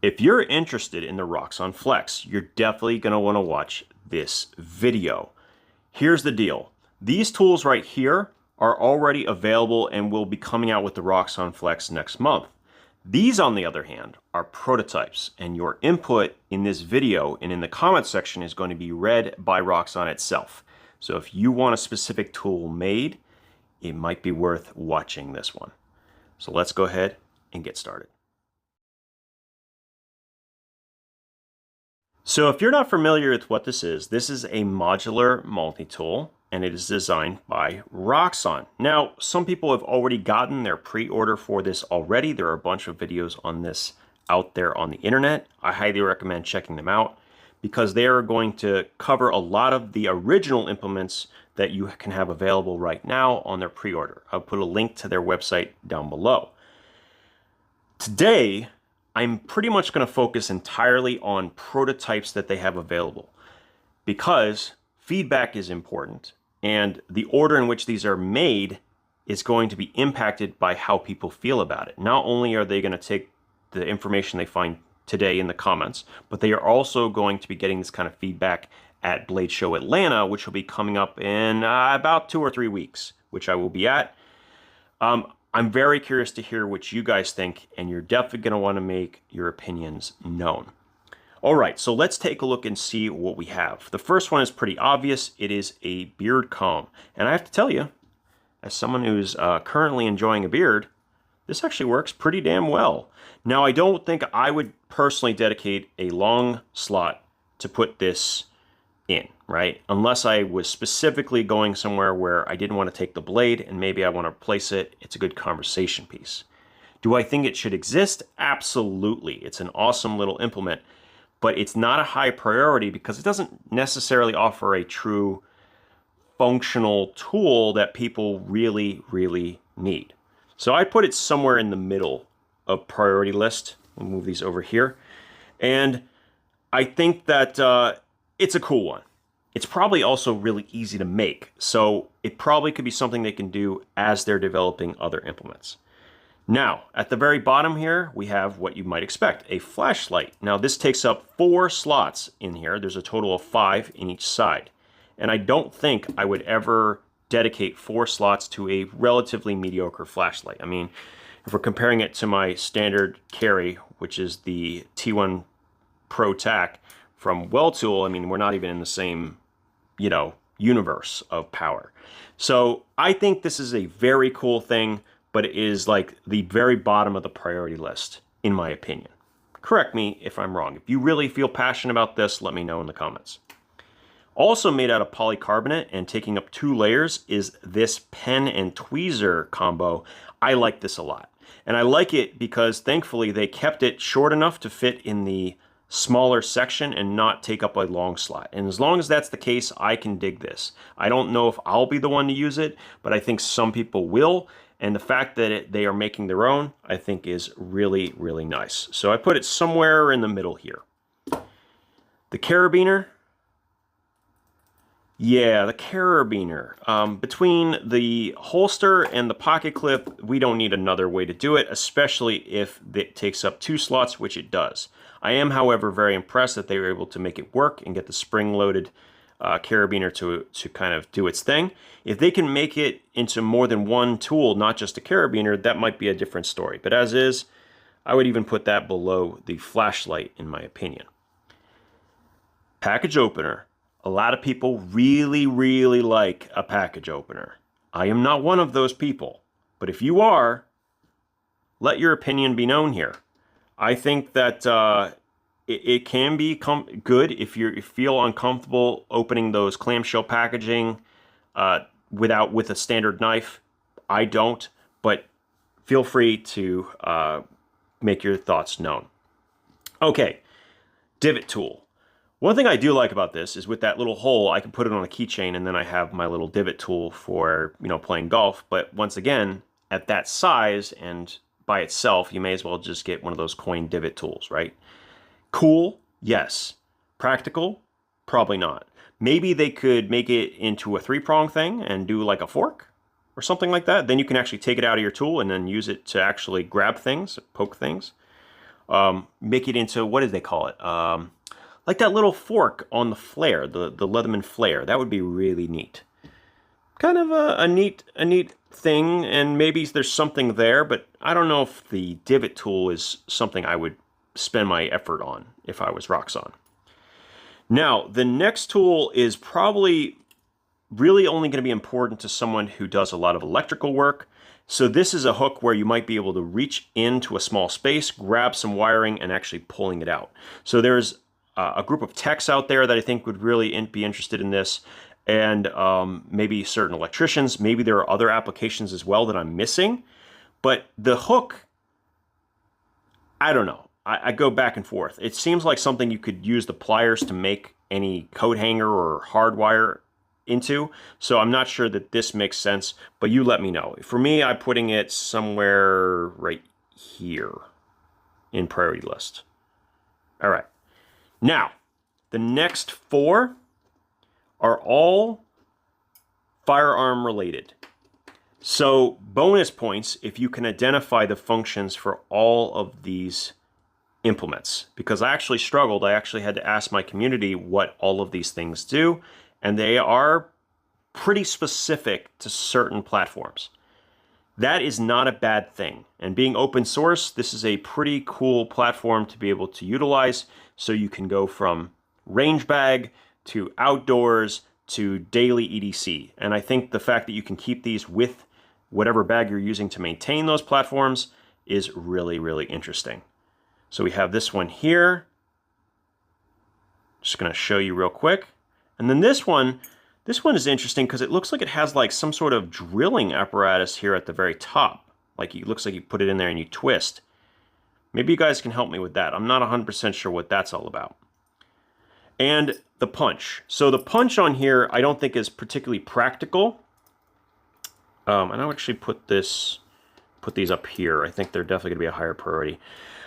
If you're interested in the Roxon Flex, you're definitely going to want to watch this video. Here's the deal. These tools right here are already available and will be coming out with the Roxon Flex next month. These, on the other hand, are prototypes, and your input in this video and in the comment section is going to be read by Roxon itself. So if you want a specific tool made, it might be worth watching this one. So let's go ahead and get started. So if you're not familiar with what this is a modular multi-tool, and it is designed by Roxon. Now, some people have already gotten their pre-order for this already. There are a bunch of videos on this out there on the internet. I highly recommend checking them out because they are going to cover a lot of the original implements that you can have available right now on their pre-order. I'll put a link to their website down below. Today, I'm pretty much going to focus entirely on prototypes that they have available because feedback is important and the order in which these are made is going to be impacted by how people feel about it. Not only are they going to take the information they find today in the comments, but they are also going to be getting this kind of feedback at Blade Show Atlanta, which will be coming up in about 2 or 3 weeks, which I will be at. I'm very curious to hear what you guys think, and you're definitely going to want to make your opinions known. All right, so let's take a look and see what we have. The first one is pretty obvious. It is a beard comb. And I have to tell you, as someone who's currently enjoying a beard, this actually works pretty damn well. Now, I don't think I would personally dedicate a long slot to put this in, right? Unless I was specifically going somewhere where I didn't want to take the blade and maybe I want to replace it. It's a good conversation piece. Do I think it should exist? Absolutely. It's an awesome little implement, but it's not a high priority because it doesn't necessarily offer a true functional tool that people really, really need. So I put it somewhere in the middle of priority list. We'll move these over here. And I think that it's a cool one. It's probably also really easy to make, so it probably could be something they can do as they're developing other implements. Now, at the very bottom here, we have what you might expect, a flashlight. Now, this takes up 4 slots in here. There's a total of 5 in each side. And I don't think I would ever dedicate 4 slots to a relatively mediocre flashlight. I mean, if we're comparing it to my standard carry, which is the T1 Pro Tac, from Multitool, I mean, we're not even in the same, universe of power. So I think this is a very cool thing, but it is like the very bottom of the priority list, in my opinion. Correct me if I'm wrong. If you really feel passionate about this, let me know in the comments. Also made out of polycarbonate and taking up 2 layers is this pen and tweezer combo. I like this a lot. And I like it because thankfully they kept it short enough to fit in the smaller section and not take up a long slot. And as long as that's the case, I can dig this. I don't know if I'll be the one to use it, but I think some people will. And the fact that they are making their own, I think is really, really nice. So I put it somewhere in the middle here. The carabiner. Yeah, the carabiner. Between the holster and the pocket clip, we don't need another way to do it, especially if it takes up 2 slots, which it does. I am, however, very impressed that they were able to make it work and get the spring-loaded carabiner to kind of do its thing. If they can make it into more than one tool, not just a carabiner, that might be a different story. But as is, I would even put that below the flashlight, in my opinion. Package opener. A lot of people really, really like a package opener. I am not one of those people, but if you are, let your opinion be known here. I think that it can be good if you feel uncomfortable opening those clamshell packaging with a standard knife. I don't, but feel free to make your thoughts known. Okay, divot tool. One thing I do like about this is with that little hole, I can put it on a keychain and then I have my little divot tool for, playing golf. But once again, at that size and by itself, you may as well just get one of those coin divot tools, right? Cool, yes. Practical, probably not. Maybe they could make it into a 3-prong thing and do like a fork or something like that. Then you can actually take it out of your tool and then use it to actually grab things, poke things. make it into, what did they call it? Like that little fork on the flare, the Leatherman flare. That would be really neat. Kind of a neat thing, and maybe there's something there, but I don't know if the divot tool is something I would spend my effort on if I was Roxon. Now, the next tool is probably really only going to be important to someone who does a lot of electrical work. So this is a hook where you might be able to reach into a small space, grab some wiring, and actually pulling it out. So there's a group of techs out there that I think would really be interested in this, and maybe certain electricians. Maybe there are other applications as well that I'm missing. But the hook, I don't know. I go back and forth. It seems like something you could use the pliers to make any coat hanger or hardwire into. So I'm not sure that this makes sense, but you let me know. For me, I'm putting it somewhere right here in priority list. All right. Now, the next 4 are all firearm related. So bonus points if you can identify the functions for all of these implements, because I actually struggled. I actually had to ask my community what all of these things do, and they are pretty specific to certain platforms. That is not a bad thing. And being open source, this is a pretty cool platform to be able to utilize. So you can go from range bag to outdoors to daily EDC. And I think the fact that you can keep these with whatever bag you're using to maintain those platforms is really, really interesting. So we have this one here. Just going to show you real quick. And then this one is interesting because it looks like it has like some sort of drilling apparatus here at the very top. Like it looks like you put it in there and you twist. Maybe you guys can help me with that. I'm not 100% sure what that's all about. And the punch. So the punch on here I don't think is particularly practical. And I'll actually put these up here. I think they're definitely going to be a higher priority.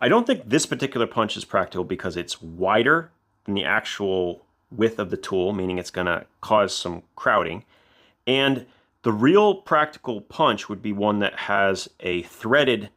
I don't think this particular punch is practical because it's wider than the actual width of the tool, meaning it's going to cause some crowding. And the real practical punch would be one that has a threaded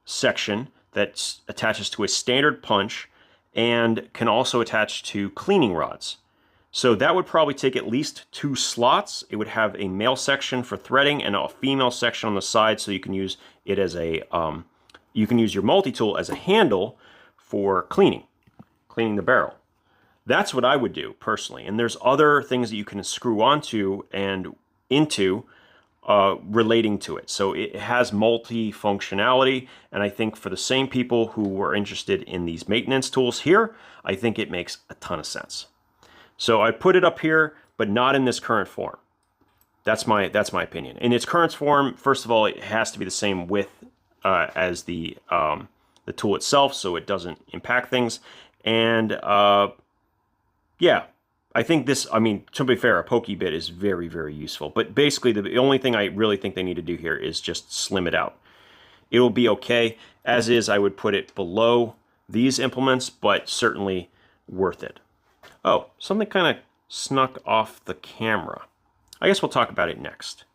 section that attaches to a standard punch and can also attach to cleaning rods. So that would probably take at least 2 slots. It would have a male section for threading and a female section on the side, so you can use it as a you can use your multi-tool as a handle for cleaning the barrel. That's what I would do personally. And there's other things that you can screw onto and into relating to it. So it has multi-functionality, and I think for the same people who were interested in these maintenance tools here, I think it makes a ton of sense. So I put it up here, but not in this current form. That's my opinion. In its current form, first of all, it has to be the same width as the tool itself, so it doesn't impact things. And yeah, I think this, I mean, to be fair, a pokey bit is very, very useful. But basically, the only thing I really think they need to do here is just slim it out. It will be okay. As is, I would put it below these implements, but certainly worth it. Oh, something kind of snuck off the camera. I guess we'll talk about it next.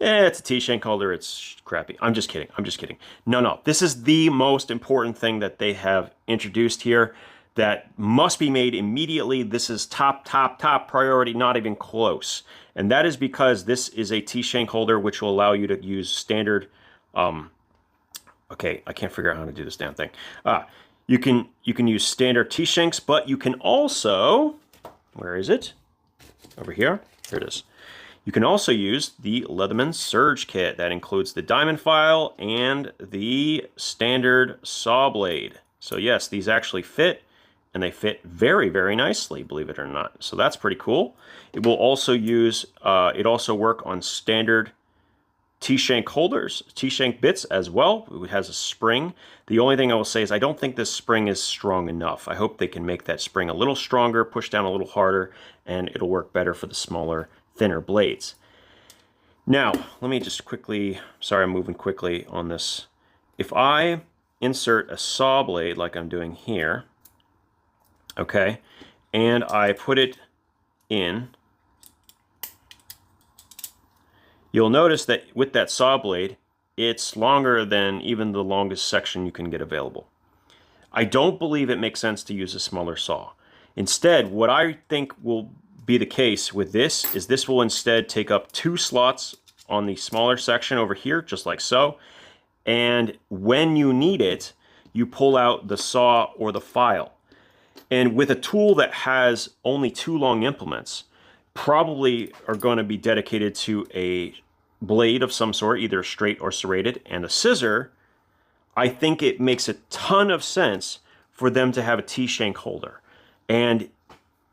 It's a T-shank holder. It's crappy. I'm just kidding. I'm just kidding. No. This is the most important thing that they have introduced here that must be made immediately. This is top priority, not even close. And that is because this is a T-shank holder, which will allow you to use standard, okay, I can't figure out how to do this damn thing. You can use standard T-shanks, but you can also, where is it? Over here. Here it is. You can also use the Leatherman Surge Kit. That includes the diamond file and the standard saw blade. So yes, these actually fit, and they fit very, very nicely, believe it or not. So that's pretty cool. It will also use, it also work on standard T-shank holders, T-shank bits as well. It has a spring. The only thing I will say is I don't think this spring is strong enough. I hope they can make that spring a little stronger, push down a little harder, and it'll work better for the smaller, thinner blades. Now, let me just quickly, sorry I'm moving quickly on this. If I insert a saw blade like I'm doing here, okay, and I put it in, you'll notice that with that saw blade, it's longer than even the longest section you can get available. I don't believe it makes sense to use a smaller saw. Instead, what I think will be the case with this is this will instead take up 2 slots on the smaller section over here, just like so. And when you need it, you pull out the saw or the file. And with a tool that has only 2 long implements, probably are going to be dedicated to a blade of some sort, either straight or serrated, and a scissor, I think it makes a ton of sense for them to have a T-shank holder. And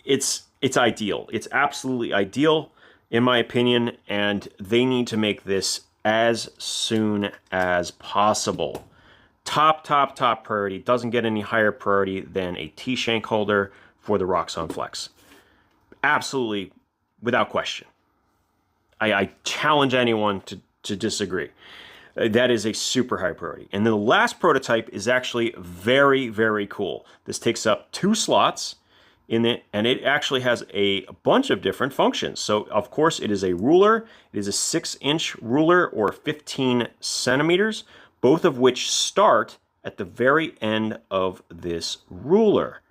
it's ideal. It's absolutely ideal, in my opinion, and they need to make this as soon as possible. Top priority. Doesn't get any higher priority than a T-shank holder for the Roxon Flex. Absolutely, without question. I challenge anyone to disagree. That is a super high priority. And then the last prototype is actually very, very cool. This takes up 2 slots in it, and it actually has a bunch of different functions. So, of course, it is a ruler. It is a 6-inch ruler, or 15 centimeters, both of which start at the very end of this ruler,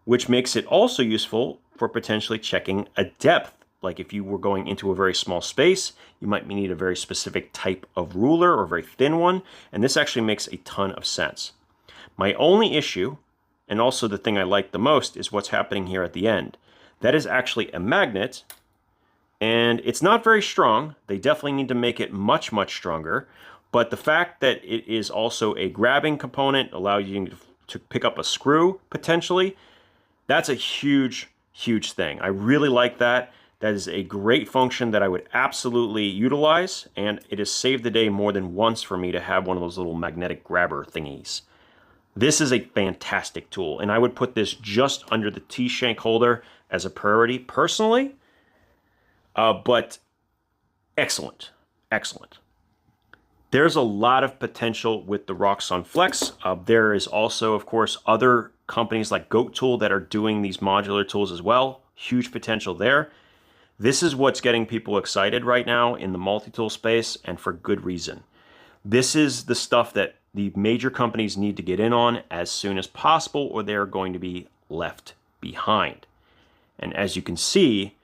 which makes it also useful for potentially checking a depth. Like if you were going into a very small space, you might need a very specific type of ruler or a very thin one, and this actually makes a ton of sense. My only issue, and also the thing I like the most, is what's happening here at the end. That is actually a magnet, and it's not very strong. They definitely need to make it much, much stronger, but the fact that it is also a grabbing component allows you to pick up a screw, potentially. That's a huge, huge thing. I really like that. That is a great function that I would absolutely utilize, and it has saved the day more than once for me to have one of those little magnetic grabber thingies. This is a fantastic tool, and I would put this just under the T-shank holder as a priority personally, but excellent, excellent. There's a lot of potential with the Roxon Flex. There is also, of course, other companies like Goat Tool that are doing these modular tools as well. Huge potential there. This is what's getting people excited right now in the multi-tool space, and for good reason. This is the stuff that the major companies need to get in on as soon as possible, or they're going to be left behind. And as you can see,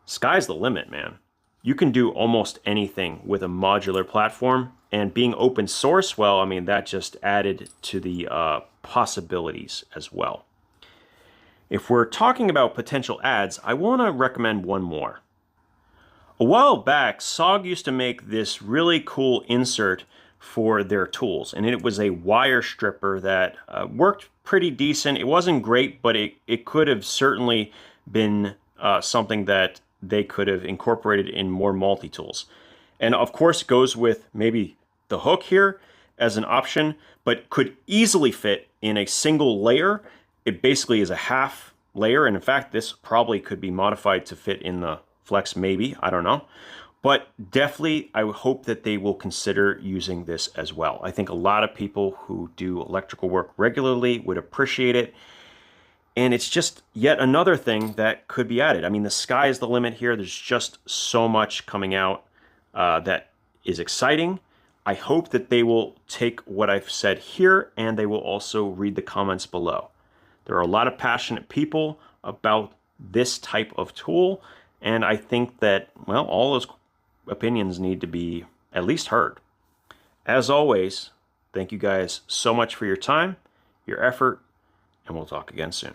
sky's the limit, man. You can do almost anything with a modular platform, and being open source, well, I mean, that just added to the possibilities as well. If we're talking about potential ads, I want to recommend one more. A while back, SOG used to make this really cool insert for their tools, and it was a wire stripper that worked pretty decent. It wasn't great, but it could have certainly been something that they could have incorporated in more multi-tools. And of course, it goes with maybe the hook here as an option, but could easily fit in a single layer. It basically is a half layer, and in fact, this probably could be modified to fit in the Flex, maybe, I don't know. But definitely, I hope that they will consider using this as well. I think a lot of people who do electrical work regularly would appreciate it. And it's just yet another thing that could be added. I mean, the sky is the limit here. There's just so much coming out that is exciting. I hope that they will take what I've said here, and they will also read the comments below. There are a lot of passionate people about this type of tool, and I think that, well, all those opinions need to be at least heard. As always, thank you guys so much for your time, your effort, and we'll talk again soon.